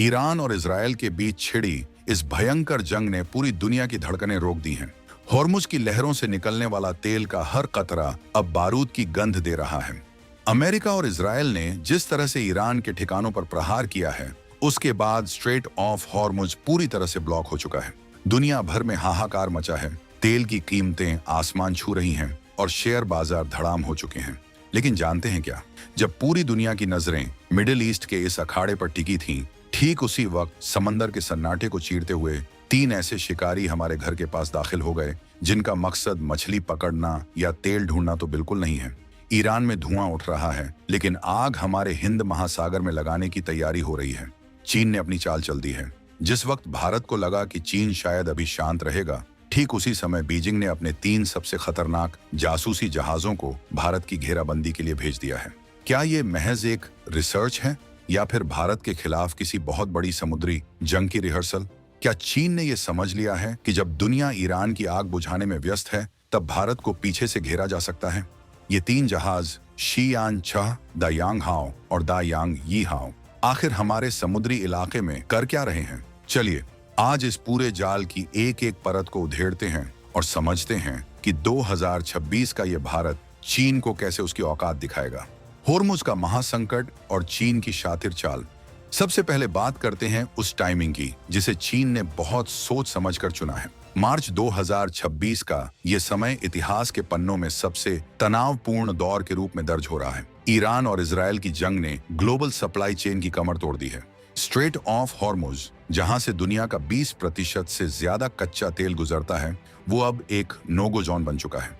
Iran और Israel के बीच छिड़ी इस भयंकर जंग ने पूरी दुनिया की धड़कनें रोक दी हैं। हॉर्मुज की लहरों से निकलने वाला तेल का हर कतरा अब बारूद की गंध दे रहा है। अमेरिका और इजरायल ने जिस तरह से ईरान के ठिकानों पर प्रहार किया है, उसके बाद स्ट्रेट ऑफ हॉर्मुज पूरी तरह से ब्लॉक हो चुका है। दुनिया भर में हाहाकार मचा है। तेल की कीमतें आसमान छू रही हैं और शेयर बाजार धड़ाम हो चुके हैं। लेकिन जानते हैं क्या, जब पूरी दुनिया की नजरें मिडिल ईस्ट के इस अखाड़े पर टिकी थीं, ठीक उसी वक्त समंदर के सन्नाटे को चीरते हुए 3 ऐसे शिकारी हमारे घर के पास दाखिल हो गए, जिनका मकसद मछली पकड़ना या तेल ढूंढना तो बिल्कुल नहीं है। ईरान में धुआं उठ रहा है, लेकिन आग हमारे हिंद महासागर में लगाने की तैयारी हो रही है। चीन ने अपनी चाल चल दी है। जिस वक्त भारत को लगा कि चीन शायद अभी शांत रहेगा, ठीक उसी समय बीजिंग ने अपने 3 सबसे खतरनाक जासूसी जहाजों को भारत की घेराबंदी के लिए भेज दिया है। क्या ये महज एक रिसर्च है या फिर भारत के खिलाफ किसी बहुत बड़ी समुद्री जंग की रिहर्सल? क्या चीन ने यह समझ लिया है कि जब दुनिया ईरान की आग बुझाने में व्यस्त है, तब भारत को पीछे से घेरा जा सकता है? ये 3 जहाज शीयान 6, द यांग हाओ और द यांग यी हाओ आखिर हमारे समुद्री इलाके में कर क्या रहे हैं? चलिए आज इस पूरे जाल की एक एक परत को उधेड़ते हैं और समझते हैं कि 2026 का ये भारत चीन को कैसे उसकी औकात दिखाएगा। होर्मुज का महासंकट और चीन की शातिर चाल। सबसे पहले बात करते हैं उस टाइमिंग की जिसे चीन ने बहुत सोच समझकर चुना है। मार्च 2026 का ये समय इतिहास के पन्नों में सबसे तनावपूर्ण दौर के रूप में दर्ज हो रहा है। ईरान और इजरायल की जंग ने ग्लोबल सप्लाई चेन की कमर तोड़ दी है। स्ट्रेट ऑफ हॉर्मुज, जहां से दुनिया का 20% से ज्यादा कच्चा तेल गुजरता है, वो अब एक नोगो जोन बन चुका है।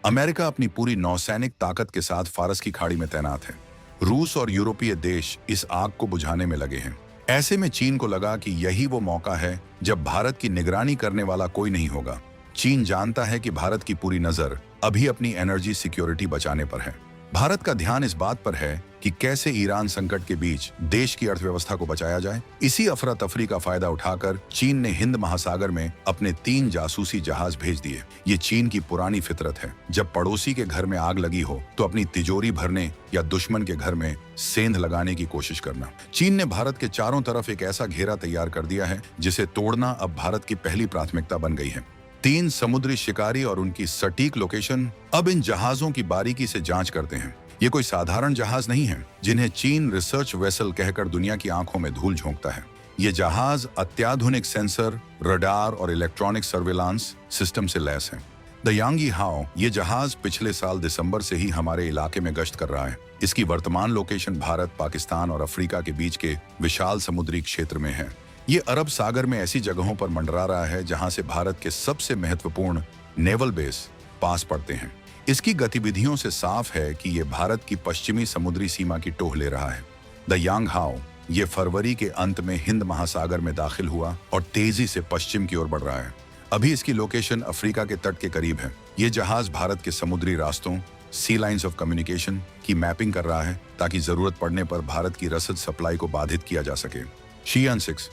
अमेरिका अपनी पूरी नौसैनिक ताकत के साथ फारस की खाड़ी में तैनात है। रूस और यूरोपीय देश इस आग को बुझाने में लगे हैं। ऐसे में चीन को लगा कि यही वो मौका है जब भारत की निगरानी करने वाला कोई नहीं होगा। चीन जानता है कि भारत की पूरी नजर अभी अपनी एनर्जी सिक्योरिटी बचाने पर है। भारत का ध्यान इस बात पर है कि कैसे ईरान संकट के बीच देश की अर्थव्यवस्था को बचाया जाए। इसी अफरा तफरी का फायदा उठाकर चीन ने हिंद महासागर में अपने 3 जासूसी जहाज भेज दिए। ये चीन की पुरानी फितरत है। जब पड़ोसी के घर में आग लगी हो तो अपनी तिजोरी भरने या दुश्मन के घर में सेंध लगाने की कोशिश करना। चीन ने भारत के चारों तरफ एक ऐसा घेरा तैयार कर दिया है जिसे तोड़ना अब भारत की पहली प्राथमिकता बन गई है। 3 समुद्री शिकारी और उनकी सटीक लोकेशन अब इन जहाजों की बारीकी से जांच करते हैं। ये कोई साधारण जहाज नहीं है जिन्हें चीन रिसर्च वेसल कहकर दुनिया की आंखों में धूल झोंकता है। ये जहाज अत्याधुनिक सेंसर, रडार और इलेक्ट्रॉनिक सर्विलांस सिस्टम से लैस है। द यांगी हाओ ये जहाज पिछले साल दिसंबर से ही हमारे इलाके में गश्त कर रहा है। इसकी वर्तमान लोकेशन भारत, पाकिस्तान और अफ्रीका के बीच के विशाल समुद्री क्षेत्र में है। ये अरब सागर में ऐसी जगहों पर मंडरा रहा है जहां से भारत के सबसे महत्वपूर्ण नेवल बेस पास पड़ते हैं। इसकी गतिविधियों से साफ है कि ये भारत की पश्चिमी समुद्री सीमा की टोह ले रहा है। द यांग हाओ ये फरवरी के अंत में हिंद महासागर में दाखिल हुआ और तेजी से पश्चिम की ओर बढ़ रहा है। अभी इसकी लोकेशन अफ्रीका के तट के करीब है। ये जहाज भारत के समुद्री रास्तों, सी लाइंस ऑफ कम्युनिकेशन की मैपिंग कर रहा है ताकि जरूरत पड़ने पर भारत की रसद सप्लाई को बाधित किया जा सके। शीयान 6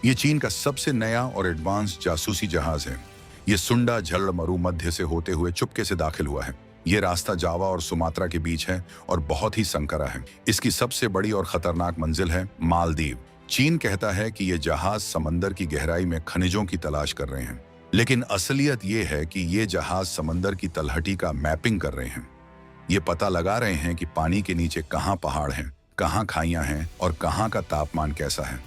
ये चीन का सबसे नया और एडवांस जासूसी जहाज है। ये सुंडा झरड़ मरु मध्य से होते हुए चुपके से दाखिल हुआ है। ये रास्ता जावा और सुमात्रा के बीच है और बहुत ही संकरा है। इसकी सबसे बड़ी और खतरनाक मंजिल है मालदीव। चीन कहता है कि ये जहाज समंदर की गहराई में खनिजों की तलाश कर रहे हैं, लेकिन असलियत ये है कि ये जहाज समंदर की तलहटी का मैपिंग कर रहे हैं। ये पता लगा रहे हैं कि पानी के नीचे कहाँ पहाड़ हैं, कहाँ खाइयां हैं और कहाँ का तापमान कैसा है।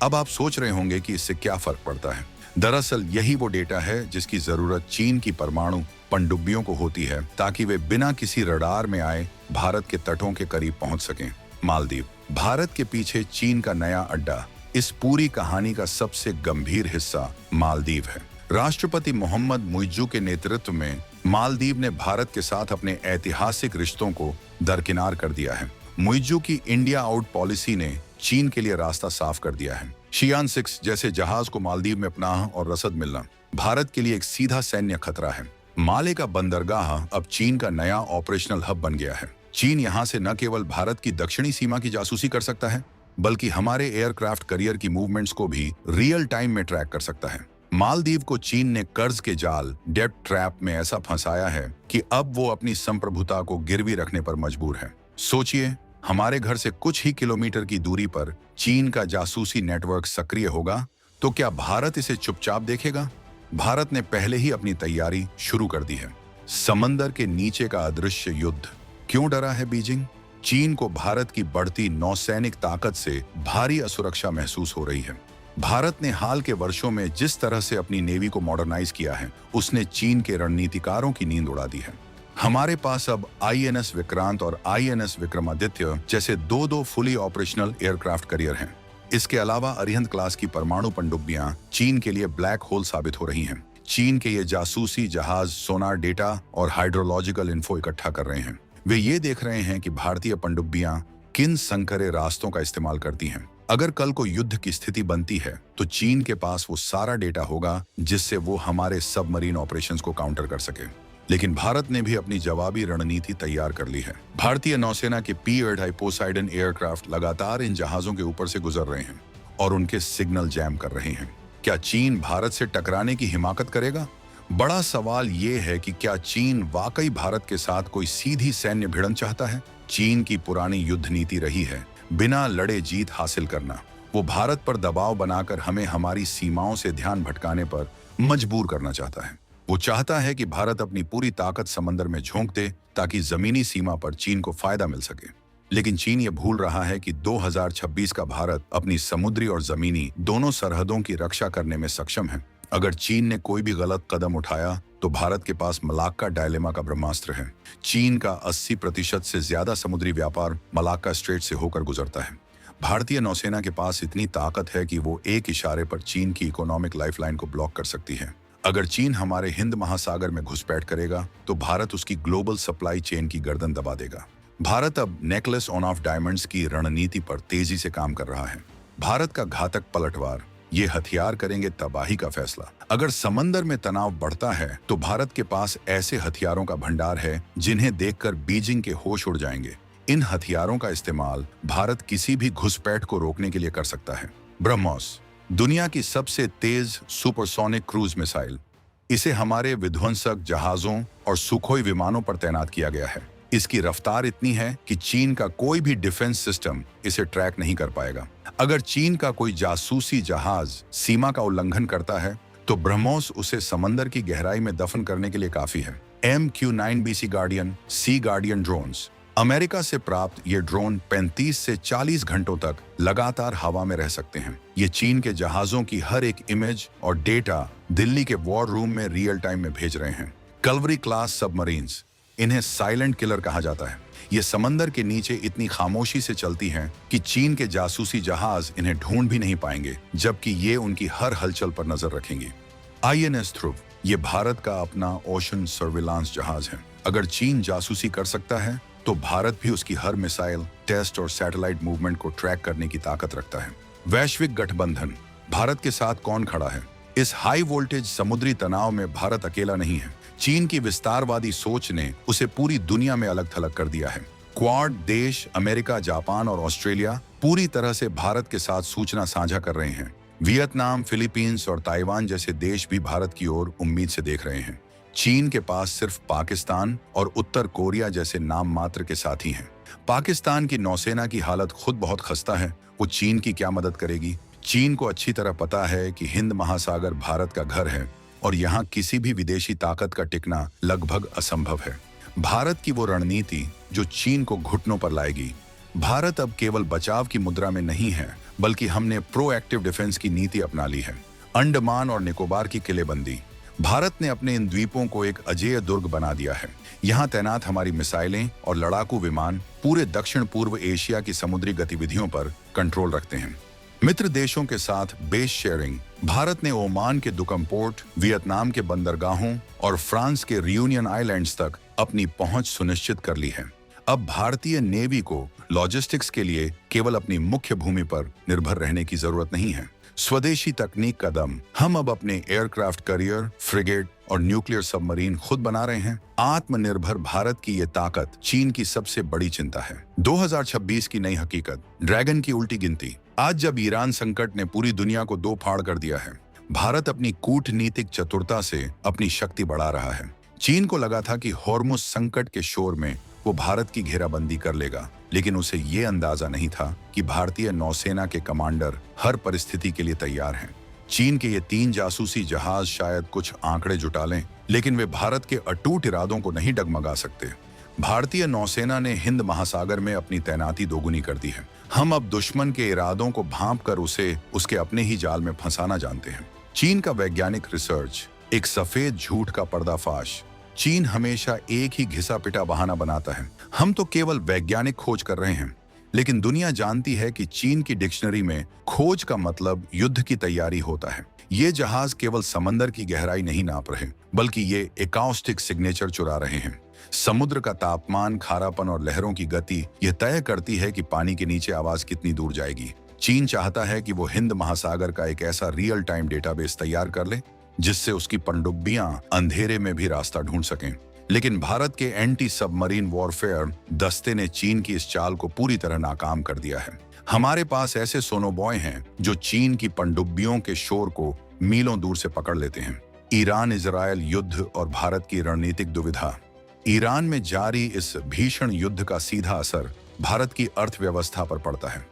अब आप सोच रहे होंगे कि इससे क्या फर्क पड़ता है। दरअसल यही वो डेटा है जिसकी जरूरत चीन की परमाणु पनडुब्बियों को होती है ताकि वे बिना किसी रडार में आए भारत के तटों के करीब पहुंच सकें। मालदीव भारत के पीछे चीन का नया अड्डा। इस पूरी कहानी का सबसे गंभीर हिस्सा मालदीव है। राष्ट्रपति मोहम्मद मुइज्जू के नेतृत्व में मालदीव ने भारत के साथ अपने ऐतिहासिक रिश्तों को दरकिनार कर दिया है। मुइज्जू की इंडिया आउट पॉलिसी ने चीन के लिए रास्ता साफ कर दिया है। शियान 6 जैसे जहाज को मालदीव में पनाह और रसद मिलना भारत के लिए एक सीधा सैन्य खतरा है। माले का बंदरगाह अब चीन का नया ऑपरेशनल हब बन गया है। चीन यहां से न केवल भारत की दक्षिणी सीमा की जासूसी कर सकता है, बल्कि हमारे एयरक्राफ्ट करियर की मूवमेंट्स को भी रियल टाइम में ट्रैक कर सकता है। मालदीव को चीन ने कर्ज के जाल, डेब्ट ट्रैप में ऐसा फंसाया है कि अब वो अपनी संप्रभुता को गिरवी रखने पर मजबूर है। सोचिए, हमारे घर से कुछ ही किलोमीटर की दूरी पर चीन का जासूसी नेटवर्क सक्रिय होगा, तो क्या भारत इसे चुपचाप देखेगा? भारत ने पहले ही अपनी तैयारी शुरू कर दी है। समंदर के नीचे का अदृश्य युद्ध। क्यों डरा है बीजिंग? चीन को भारत की बढ़ती नौसैनिक ताकत से भारी असुरक्षा महसूस हो रही है। भारत ने हाल के वर्षों में जिस तरह से अपनी नेवी को मॉडर्नाइज किया है, उसने चीन के रणनीतिकारों की नींद उड़ा दी है। हमारे पास अब आईएनएस विक्रांत और आईएनएस विक्रमादित्य जैसे दो फुली ऑपरेशनल एयरक्राफ्ट करियर हैं। इसके अलावा अरिहंत क्लास की परमाणु पनडुब्बियां चीन के लिए ब्लैक होल साबित हो रही हैं। चीन के ये जासूसी जहाज सोनार डेटा और हाइड्रोलॉजिकल इन्फो इकट्ठा कर रहे हैं। वे ये देख रहे हैं कि भारतीय पनडुब्बियां किन संकरे रास्तों का इस्तेमाल करती हैं। अगर कल को युद्ध की स्थिति बनती है, तो चीन के पास वो सारा डेटा होगा जिससे वो हमारे सबमरीन ऑपरेशंस को काउंटर कर सके। लेकिन भारत ने भी अपनी जवाबी रणनीति तैयार कर ली है। भारतीय नौसेना के P-8I पोसाइडन एयरक्राफ्ट लगातार इन जहाजों के ऊपर से गुजर रहे हैं और उनके सिग्नल जैम कर रहे हैं। क्या चीन भारत से टकराने की हिमाकत करेगा? बड़ा सवाल ये है कि क्या चीन वाकई भारत के साथ कोई सीधी सैन्य भिड़ंत चाहता है? चीन की पुरानी युद्ध नीति रही है बिना लड़े जीत हासिल करना। वो भारत पर दबाव बनाकर हमें हमारी सीमाओं से ध्यान भटकाने पर मजबूर करना चाहता है। वो चाहता है कि भारत अपनी पूरी ताकत समंदर में झोंक दे ताकि जमीनी सीमा पर चीन को फायदा मिल सके। लेकिन चीन ये भूल रहा है कि 2026 का भारत अपनी समुद्री और जमीनी दोनों सरहदों की रक्षा करने में सक्षम है। अगर चीन ने कोई भी गलत कदम उठाया तो भारत के पास मलाक्का डायलेमा का ब्रह्मास्त्र है। चीन का 80% से ज्यादा समुद्री व्यापार मलाक्का स्ट्रेट से होकर गुजरता है। भारतीय नौसेना के पास इतनी ताकत है कि वो एक इशारे पर चीन की इकोनॉमिक लाइफलाइन को ब्लॉक कर सकती है। अगर चीन हमारे हिंद महासागर में घुसपैठ करेगा तो भारत उसकी ग्लोबल सप्लाई चेन की गर्दन दबा देगा। भारत अब नेकलेस ऑन ऑफ डायमंड्स की रणनीति पर तेजी से काम कर रहा है। भारत का घातक पलटवार, ये हथियार करेंगे तबाही का फैसला। अगर समंदर में तनाव बढ़ता है तो भारत के पास ऐसे हथियारों का भंडार है जिन्हें देखकर बीजिंग के होश उड़ जाएंगे। इन हथियारों का इस्तेमाल भारत किसी भी घुसपैठ को रोकने के लिए कर सकता है। ब्रह्मोस, दुनिया की सबसे तेज सुपरसोनिक क्रूज मिसाइल। इसे हमारे विध्वंसक जहाजों और सुखोई विमानों पर तैनात किया गया है। इसकी रफ्तार इतनी है कि चीन का कोई भी डिफेंस सिस्टम इसे ट्रैक नहीं कर पाएगा। अगर चीन का कोई जासूसी जहाज सीमा का उल्लंघन करता है तो ब्रह्मोस उसे समंदर की गहराई में दफन करने के लिए काफी है। MQ-9B गार्डियन सी गार्डियन ड्रोन्स। अमेरिका से प्राप्त ये ड्रोन 35 से 40 घंटों तक लगातार हवा में रह सकते हैं। ये चीन के जहाजों की हर एक इमेज और डेटा दिल्ली के वॉर रूम में रियल टाइम में भेज रहे हैं। कल्वरी क्लास सबमरीन्स, इन्हें साइलेंट किलर कहा जाता है। ये समंदर के नीचे इतनी खामोशी से चलती हैं कि चीन के जासूसी जहाज इन्हें ढूंढ भी नहीं पाएंगे, जबकि ये उनकी हर हलचल पर नजर रखेंगे। INS ध्रुव, ये भारत का अपना ओशन सर्विलांस जहाज है। अगर चीन जासूसी कर सकता है तो भारत भी उसकी हर मिसाइल, टेस्ट और सैटेलाइट मूवमेंट को ट्रैक करने की ताकत रखता है। वैश्विक गठबंधन, भारत के साथ कौन खड़ा है? इस हाई वोल्टेज समुद्री तनाव में भारत अकेला नहीं है। चीन की विस्तारवादी सोच ने उसे पूरी दुनिया में अलग थलग कर दिया है। क्वाड देश अमेरिका, जापान और ऑस्ट्रेलिया पूरी तरह से भारत के साथ सूचना साझा कर रहे हैं। वियतनाम, फिलीपींस और ताइवान जैसे देश भी भारत की ओर उम्मीद से देख रहे हैं। चीन के पास सिर्फ पाकिस्तान और उत्तर कोरिया जैसे नाम मात्र के साथी हैं। पाकिस्तान की नौसेना की हालत खुद बहुत खस्ता है। वो चीन की क्या मदद करेगी? चीन को अच्छी तरह पता है कि हिंद महासागर भारत का घर है और यहाँ किसी भी विदेशी ताकत का टिकना लगभग असंभव है। भारत की वो रणनीति जो चीन को घुटनों पर लाएगी। भारत अब केवल बचाव की मुद्रा में नहीं है, बल्कि हमने प्रोएक्टिव डिफेंस की नीति अपना ली है। अंडमान और निकोबार की किलेबंदी, भारत ने अपने इन द्वीपों को एक अजेय दुर्ग बना दिया है। यहाँ तैनात हमारी मिसाइलें और लड़ाकू विमान पूरे दक्षिण पूर्व एशिया की समुद्री गतिविधियों पर कंट्रोल रखते हैं। मित्र देशों के साथ बेस शेयरिंग, भारत ने ओमान के दुकम पोर्ट, वियतनाम के बंदरगाहों और फ्रांस के रियूनियन आइलैंड्स तक अपनी पहुंच सुनिश्चित कर ली है। अब भारतीय नेवी को लॉजिस्टिक्स के लिए केवल अपनी मुख्य भूमि पर निर्भर रहने की जरूरत नहीं है। स्वदेशी तकनीक का दम, हम अब अपने एयरक्राफ्ट करियर, फ्रिगेट और न्यूक्लियर सबमरीन खुद बना रहे हैं। आत्मनिर्भर भारत की ये ताकत चीन की सबसे बड़ी चिंता है। 2026 की नई हकीकत, ड्रैगन की उल्टी गिनती। आज जब ईरान संकट ने पूरी दुनिया को दो फाड़ कर दिया है, भारत अपनी कूटनीतिक चतुरता से अपनी शक्ति बढ़ा रहा है। चीन को लगा था कि हॉर्मुज संकट के शोर में वो भारत की घेराबंदी कर लेगा, लेकिन उसे ये अंदाजा नहीं था कि भारतीय नौसेना के कमांडर हर परिस्थिति के लिए तैयार हैं। चीन के ये 3 जासूसी जहाज शायद कुछ आंकड़े जुटा लें, लेकिन वे भारत के अटूट इरादों को नहीं डगमगा सकते। भारतीय नौसेना ने हिंद महासागर में अपनी तैनाती दोगुनी कर दी है। हम अब दुश्मन के इरादों को भांप कर उसे उसके अपने ही जाल में फंसाना जानते हैं। चीन का वैज्ञानिक रिसर्च एक सफेद झूठ का पर्दाफाश। चीन हमेशा एक ही घिसा पिटा बहाना बनाता है, हम तो केवल वैज्ञानिक खोज कर रहे हैं। लेकिन दुनिया जानती है कि चीन की डिक्शनरी में खोज का मतलब युद्ध की तैयारी होता है। ये जहाज केवल समंदर की गहराई नहीं नाप रहे, बल्कि ये एकाउस्टिक सिग्नेचर चुरा रहे हैं। समुद्र का तापमान, खारापन और लहरों की गति यह तय करती है कि पानी के नीचे आवाज कितनी दूर जाएगी। चीन चाहता है कि वो हिंद महासागर का एक ऐसा रियल टाइम डेटाबेस तैयार कर ले जिससे उसकी पनडुब्बियां अंधेरे में भी रास्ता ढूंढ सकें। लेकिन भारत के एंटी सबमरीन वॉरफेयर दस्ते ने चीन की इस चाल को पूरी तरह नाकाम कर दिया है। हमारे पास ऐसे सोनोबॉय हैं जो चीन की पनडुब्बियों के शोर को मीलों दूर से पकड़ लेते हैं। ईरान इजरायल युद्ध और भारत की रणनीतिक दुविधा। ईरान में जारी इस भीषण युद्ध का सीधा असर भारत की अर्थव्यवस्था पर पड़ता है।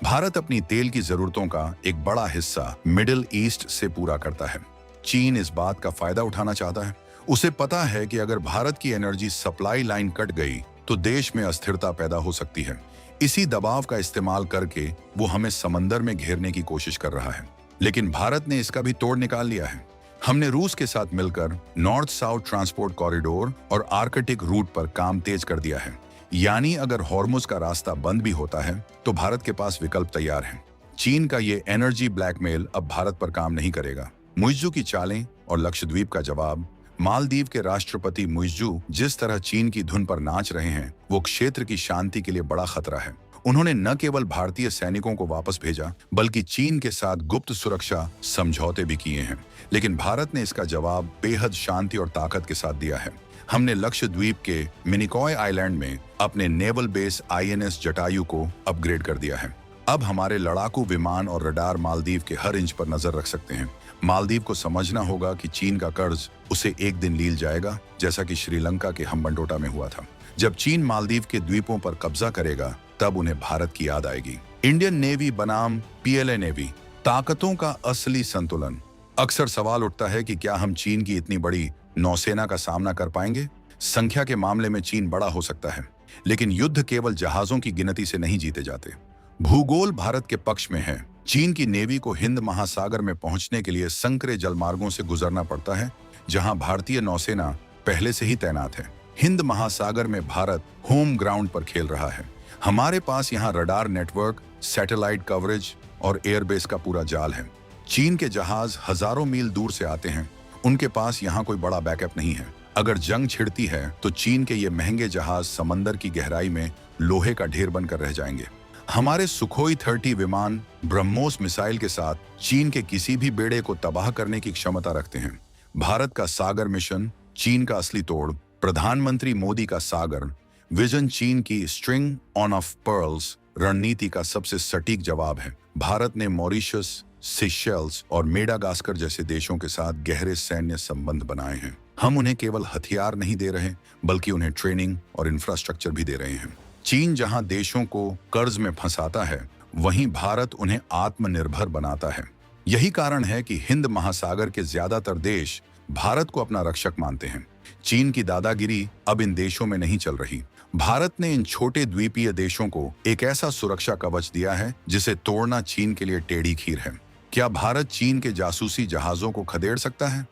भारत अपनी तेल की जरूरतों का एक बड़ा हिस्सा मिडिल ईस्ट से पूरा करता है। चीन इस बात का फायदा उठाना चाहता है। उसे पता है कि अगर भारत की एनर्जी सप्लाई लाइन कट गई तो देश में अस्थिरता पैदा हो सकती है। इसी दबाव का इस्तेमाल करके वो हमें समंदर में घेरने की कोशिश कर रहा है। लेकिन भारत ने इसका भी तोड़ निकाल लिया है। हमने रूस के साथ मिलकर नॉर्थ साउथ ट्रांसपोर्ट कॉरिडोर और आर्कटिक रूट पर काम तेज कर दिया है। यानी अगर हॉर्मुज का रास्ता बंद भी होता है तो भारत के पास विकल्प तैयार है। चीन का ये एनर्जी ब्लैकमेल अब भारत पर काम नहीं करेगा। मुइज़्ज़ू की चालें और लक्षद्वीप का जवाब। मालदीव के राष्ट्रपति मुइज़्ज़ू जिस तरह चीन की धुन पर नाच रहे हैं, वो क्षेत्र की शांति के लिए बड़ा खतरा है। उन्होंने न केवल भारतीय सैनिकों को वापस भेजा, बल्कि चीन के साथ गुप्त सुरक्षा समझौते भी किए हैं। लेकिन भारत ने इसका जवाब बेहद शांति और ताकत के साथ दिया है। हमने लक्षद्वीप के मिनिकॉय आइलैंड में अपने नेवल बेस INS जटायु को अपग्रेड कर दिया है। अब हमारे लड़ाकू विमान और रडार मालदीव के हर इंच पर नजर रख सकते हैं। मालदीव को समझना होगा कि चीन का कर्ज उसे एक दिन लील जाएगा, जैसा कि श्रीलंका के हम्बनटोटा में हुआ था। जब चीन मालदीव के द्वीपों पर कब्जा करेगा, तब उन्हें भारत की याद आएगी। इंडियन नेवी बनाम PLA नेवी, ताकतों का असली संतुलन। अक्सर सवाल उठता है कि क्या हम चीन की इतनी बड़ी नौसेना का सामना कर पाएंगे। संख्या के मामले में चीन बड़ा हो सकता है, लेकिन युद्ध केवल जहाजों की गिनती से नहीं जीते जाते। भूगोल भारत के पक्ष में है। चीन की नेवी को हिंद महासागर में पहुंचने के लिए संकरे जलमार्गों से गुजरना पड़ता है, जहां भारतीय नौसेना पहले से ही तैनात है। हिंद महासागर में भारत होम ग्राउंड पर खेल रहा है। हमारे पास यहाँ रडार नेटवर्क, सैटेलाइट कवरेज और एयरबेस का पूरा जाल है। चीन के जहाज हजारों मील दूर से आते हैं, उनके पास यहाँ कोई बड़ा बैकअप नहीं है। अगर जंग छिड़ती है तो चीन के ये महंगे जहाज समंदर की गहराई में लोहे का ढेर बनकर रह जाएंगे। हमारे सुखोई 30 विमान ब्रह्मोस मिसाइल के साथ चीन के किसी भी बेड़े को तबाह करने की क्षमता रखते हैं। भारत का सागर मिशन चीन का असली तोड़। प्रधानमंत्री मोदी का सागर विजन चीन की स्ट्रिंग ऑन ऑफ पर्ल्स रणनीति का सबसे सटीक जवाब है। भारत ने मॉरिशस, सेशेल्स और मेडागास्कर जैसे देशों के साथ गहरे सैन्य संबंध बनाए हैं। हम उन्हें केवल हथियार नहीं दे रहे, बल्कि उन्हें ट्रेनिंग और इंफ्रास्ट्रक्चर भी दे रहे हैं। चीन जहां देशों को कर्ज में फंसाता है, वहीं भारत उन्हें आत्मनिर्भर बनाता है। यही कारण है कि हिंद महासागर के ज्यादातर देश भारत को अपना रक्षक मानते हैं। चीन की दादागिरी अब इन देशों में नहीं चल रही। भारत ने इन छोटे द्वीपीय देशों को एक ऐसा सुरक्षा कवच दिया है जिसे तोड़ना चीन के लिए टेढ़ी खीर है। क्या भारत चीन के जासूसी जहाजों को खदेड़ सकता है?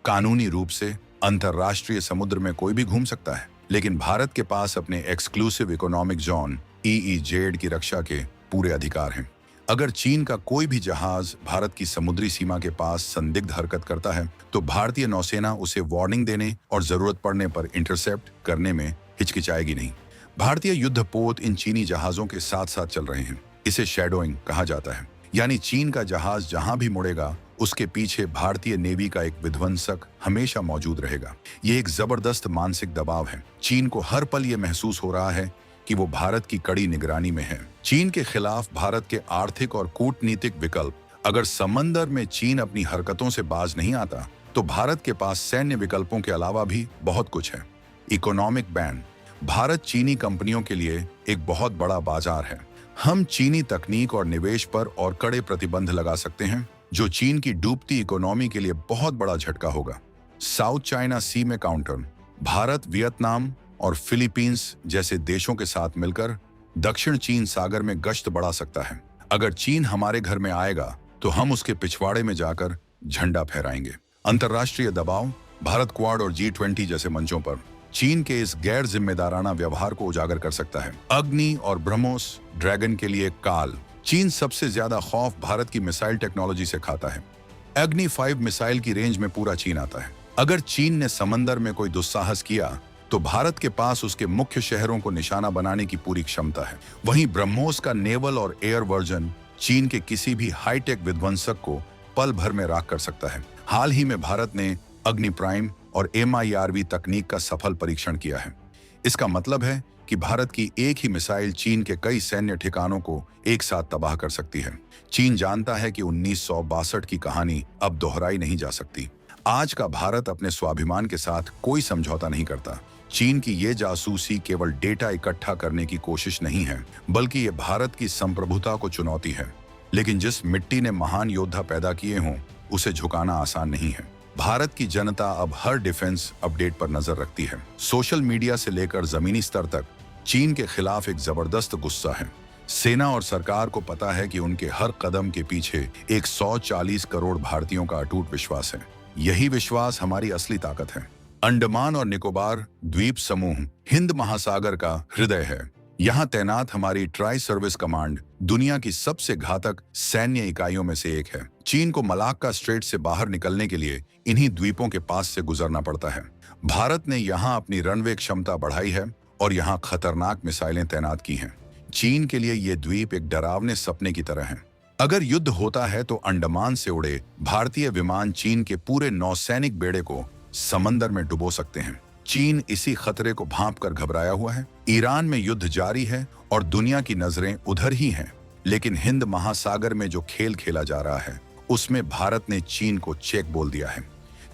कानूनी रूप से अंतरराष्ट्रीय समुद्र में कोई भी घूम सकता है, लेकिन भारत के पास अपने एक्सक्लूसिव इकोनॉमिक जोन EEZ की रक्षा के पूरे अधिकार हैं। अगर चीन का कोई भी जहाज भारत की समुद्री सीमा के पास संदिग्ध हरकत करता है, तो भारतीय नौसेना उसे वार्निंग देने और जरूरत पड़ने पर इंटरसेप्ट करने में हिचकिचाएगी नहीं। भारतीय युद्धपोत इन चीनी जहाजों के साथ साथ चल रहे हैं। इसे शैडोइंग कहा जाता है, यानी चीन का जहाज जहां भी मुड़ेगा, उसके पीछे भारतीय नेवी का एक विध्वंसक हमेशा मौजूद रहेगा। ये एक जबरदस्त मानसिक दबाव है। चीन को हर पल ये महसूस हो रहा है कि वो भारत की कड़ी निगरानी में है। चीन के खिलाफ भारत के आर्थिक और कूटनीतिक विकल्प। अगर समंदर में चीन अपनी हरकतों से बाज नहीं आता, तो भारत के पास सैन्य विकल्पों के अलावा भी बहुत कुछ है। Economic ban. भारत चीनी कंपनियों के लिए एक बहुत बड़ा बाजार है। हम चीनी तकनीक और निवेश पर और कड़े प्रतिबंध लगा सकते हैं, जो चीन की डूबती इकोनॉमी के लिए बहुत बड़ा झटका होगा। साउथ चाइना सी में काउंटर, भारत वियतनाम और फिलीपींस जैसे देशों के साथ मिलकर दक्षिण चीन सागर में गश्त बढ़ा सकता है। अगर चीन हमारे घर में आएगा तो हम उसके पिछवाड़े में जाकर झंडा फहराएंगे। अंतर्राष्ट्रीय दबाव, भारत क्वाड और G20 जैसे मंचों पर चीन के इस गैर जिम्मेदाराना व्यवहार को उजागर कर सकता है। अग्नि और ब्रह्मोस ड्रैगन के लिए काल, चीन सबसे ज्यादा खौफ भारत की मिसाइल टेक्नोलॉजी से खाता है। अग्नि 5 मिसाइल की रेंज में पूरा चीन आता है। अगर चीन ने समंदर में कोई दुस्साहस किया तो भारत के पास उसके मुख्य शहरों को निशाना बनाने की पूरी क्षमता है। वहीं ब्रह्मोस का नेवल और एयर वर्जन चीन के किसी भी हाईटेक विध्वंसक को पल भर में राख कर सकता है। हाल ही में भारत ने अग्नि प्राइम और MIRV तकनीक का सफल परीक्षण किया है। इसका मतलब है कि भारत की एक ही मिसाइल चीन के कई सैन्य ठिकानों को एक साथ तबाह कर सकती है। चीन जानता है कि 1962 की कहानी अब दोहराई नहीं जा सकती। आज का भारत अपने स्वाभिमान के साथ कोई समझौता नहीं करता। चीन की ये जासूसी केवल डेटा इकट्ठा करने की कोशिश नहीं है, बल्कि ये भारत की संप्रभुता को चुनौती है। लेकिन जिस मिट्टी ने महान योद्धा पैदा किए हों, उसे झुकाना आसान नहीं है। भारत की जनता अब हर डिफेंस अपडेट पर नजर रखती है। सोशल मीडिया से लेकर जमीनी स्तर तक चीन के खिलाफ एक जबरदस्त गुस्सा है। सेना और सरकार को पता है कि उनके हर कदम के पीछे 140 करोड़ भारतीयों का अटूट विश्वास है। यही विश्वास हमारी असली ताकत है। अंडमान और निकोबार द्वीप समूह हिंद महासागर का हृदय है। यहाँ तैनात हमारी ट्राई सर्विस कमांड दुनिया की सबसे घातक सैन्य इकाइयों में से एक है। चीन को मलाक्का स्ट्रेट से बाहर निकलने के लिए इन्हीं द्वीपों के पास से गुजरना पड़ता है। भारत ने यहाँ अपनी रनवे क्षमता बढ़ाई है और यहाँ खतरनाक मिसाइलें तैनात की हैं। चीन के लिए ये द्वीप एक डरावने सपने की तरह हैं। अगर युद्ध होता है तो अंडमान से उड़े भारतीय विमान चीन के पूरे नौसैनिक बेड़े को समंदर में डुबो सकते हैं। चीन इसी खतरे को भांपकर घबराया हुआ है। ईरान में युद्ध जारी है और दुनिया की नजरें उधर ही हैं। लेकिन हिंद महासागर में जो खेल खेला जा रहा है, उसमें भारत ने चीन को चेक बोल दिया है।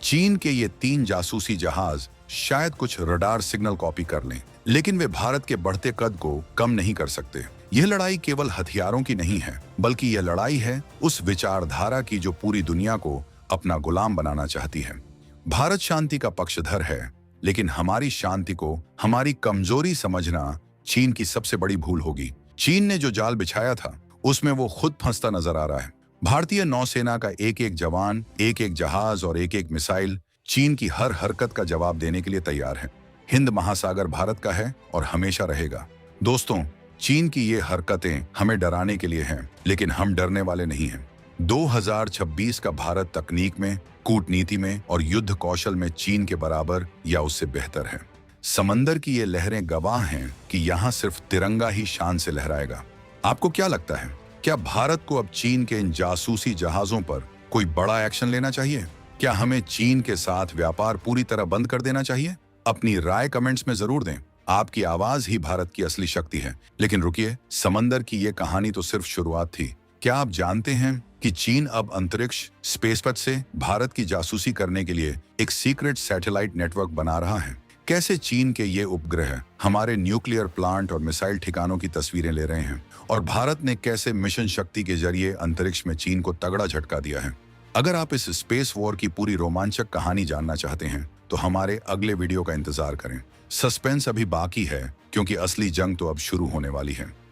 चीन के ये 3 जासूसी जहाज शायद कुछ रडार सिग्नल कॉपी कर लें, लेकिन वे भारत के बढ़ते कद को कम नहीं कर सकते। यह लड़ाई केवल हथियारों की नहीं है, बल्कि यह लड़ाई है उस विचारधारा की जो पूरी दुनिया को अपना गुलाम बनाना चाहती है। भारत शांति का पक्षधर है, लेकिन हमारी शांति को हमारी कमजोरी समझना चीन की सबसे बड़ी भूल होगी। चीन ने जो जाल बिछाया था, उसमें वो खुद फंसता नजर आ रहा है। भारतीय नौसेना का एक एक जवान, एक एक जहाज और एक एक मिसाइल चीन की हर हरकत का जवाब देने के लिए तैयार है। हिंद महासागर भारत का है और हमेशा रहेगा। दोस्तों, चीन की ये हरकतें हमें डराने के लिए हैं, लेकिन हम डरने वाले नहीं हैं। 2026 का भारत तकनीक में, कूटनीति में और युद्ध कौशल में चीन के बराबर या उससे बेहतर है। समंदर की ये लहरें गवाह हैं कि यहाँ सिर्फ तिरंगा ही शान से लहराएगा। आपको क्या लगता है, क्या भारत को अब चीन के इन जासूसी जहाजों पर कोई बड़ा एक्शन लेना चाहिए? क्या हमें चीन के साथ व्यापार पूरी तरह बंद कर देना चाहिए? अपनी राय कमेंट्स में जरूर दें। आपकी आवाज ही भारत की असली शक्ति है। लेकिन रुकिए, समंदर की ये कहानी तो सिर्फ शुरुआत थी। क्या आप जानते हैं कि चीन अब अंतरिक्ष स्पेसपथ से भारत की जासूसी करने के लिए एक सीक्रेट सैटेलाइट नेटवर्क बना रहा है? कैसे चीन के ये उपग्रह हमारे न्यूक्लियर प्लांट और मिसाइल ठिकानों की तस्वीरें ले रहे हैं, और भारत ने कैसे मिशन शक्ति के जरिए अंतरिक्ष में चीन को तगड़ा झटका दिया है। अगर आप इस स्पेस वॉर की पूरी रोमांचक कहानी जानना चाहते हैं तो हमारे अगले वीडियो का इंतजार करें। सस्पेंस अभी बाकी है, क्योंकि असली जंग तो अब शुरू होने वाली है।